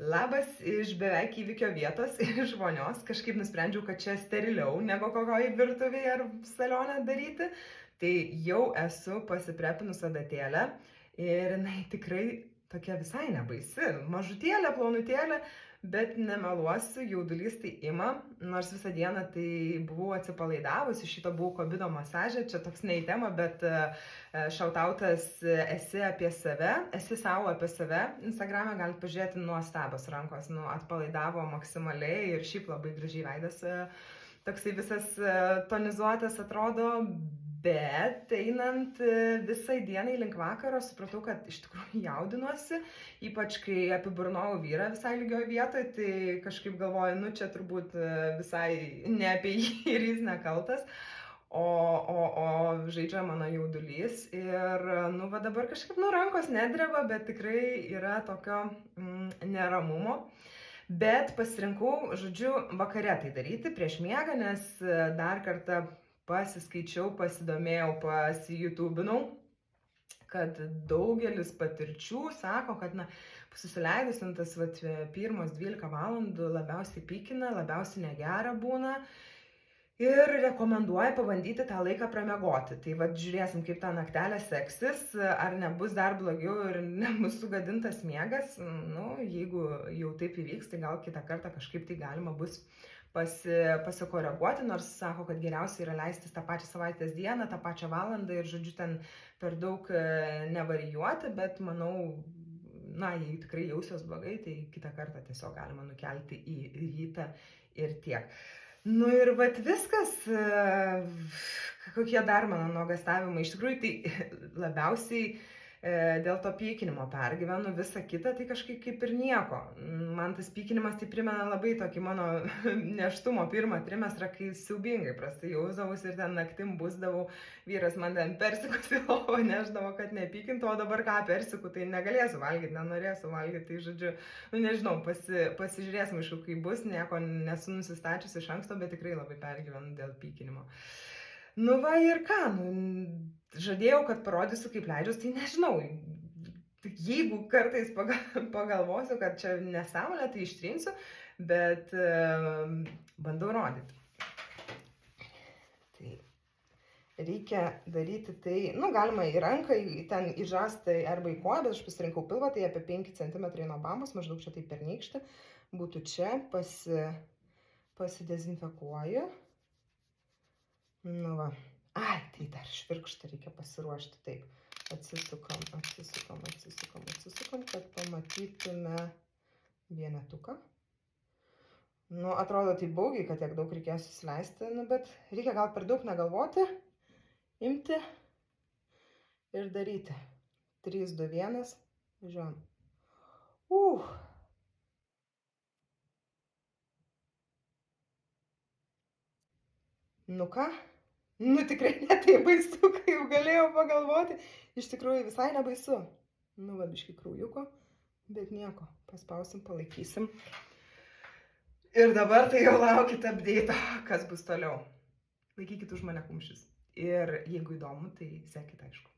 Labas iš beveik įvykio vietos, iš vonios. Kažkaip nusprendžiau, kad čia steriliau negu kokioje virtuvėje ar salione daryti. Tai jau esu pasiprepinus adatėlę ir jinai tikrai tokia visai nebaisi. Mažutėlė, plonutėlė, bet nemeluosiu, jaudulys tai ima. Nors visą dieną tai buvau atsipalaidavusi, šito buvau kobido masaže, čia toks ne į temą, bet šautautas esi apie save, esi savo apie save. Instagram'e galite pažiūrėti nuostabios rankos, atpalaidavo maksimaliai ir šiaip labai gražiai veidas toksai visas tonizuotas atrodo. Bet einant visai dienai link vakaro, supratau, kad iš tikrųjų jaudinuosi, ypač kai apiburnojau vyrą visai lygioje vietoje, tai kažkaip galvoju, nu čia turbūt visai ne apie jį ir jis nekaltas, o žaidžia mano jaudulys. Ir nu va dabar kažkaip rankos nedreba, bet tikrai yra tokio neramumo. Bet pasirinkau, žodžiu, vakare tai daryti prieš miegą, nes dar kartą pasiskaičiau, pasidomėjau, pasijutubinau, kad daugelis patirčių sako, kad susileidus ant tas pirmos 12 valandų labiausiai pykina, labiausiai negera būna ir rekomenduoja pabandyti tą laiką pramiegoti. Tai žiūrėsim, kaip tą naktelę seksis, ar nebus dar blogiau ir nebus sugadintas miegas. Nu, jeigu jau taip įvyks, tai gal kitą kartą kažkaip tai galima bus pasikoreguoti, nors sako, kad geriausia yra leistis tą pačią savaitės dieną, tą pačią valandą ir, žodžiu, ten per daug nevarijuoti, bet manau, jei tikrai jausios blogai, tai kitą kartą tiesiog galima nukelti į rytą ir tiek. Nu ir vat viskas, kokie dar mano nuogąstavimai, iš tikrųjų tai labiausiai dėl to pykinimo pergyvenu, visa kita tai kažkaip kaip ir nieko. Man tas pykinimas tai primena labai tokį mano nėštumo pirmą trimestrą, kai siaubingai prastai jausdavausi ir ten naktim busdavau, vyras man ten persikus į lovą neždavo, kad nepykintų, o dabar ką persikų, tai negalėsiu valgyti, nenorėsiu valgyti, tai žodžiu, nežinau, pasižiūrėsim iš kaip bus, nieko nesu nusistačius iš anksto, bet tikrai labai pergyvenu dėl pykinimo. Nu va ir ką, žadėjau, kad parodysiu, kaip leidžiuosi, tai nežinau, jeigu kartais pagalvosiu, kad čia nesąmonė, tai ištrinsiu, bet bandau rodyti. Tai reikia daryti tai, galima į ranką, ten į žastą arba į koją, bet aš pasirinkau pilvą, tai apie 5 cm nuo bambos, maždaug čia tai pernykštė, būtų čia, pasidezinfekuoju. Nu va, tai dar švirkštą reikia pasiruošti, taip, atsisukam, kad pamatytume vienetuką. Nu, atrodo tai baugiai, kad tiek daug reikės susileisti, bet reikia gal per daug negalvoti, imti ir daryti. 3, 2, 1, važiuojam. Nu ką? Nu tikrai ne taip baisu, kaip galėjau pagalvoti. Iš tikrųjų visai nebaisu. Nu va, biškį kraujuko, bet nieko. Paspausim, palaikysim. Ir dabar tai jau laukit update'o, kas bus toliau. Laikykit už mane kumščius. Ir jeigu įdomu, tai sekit aišku.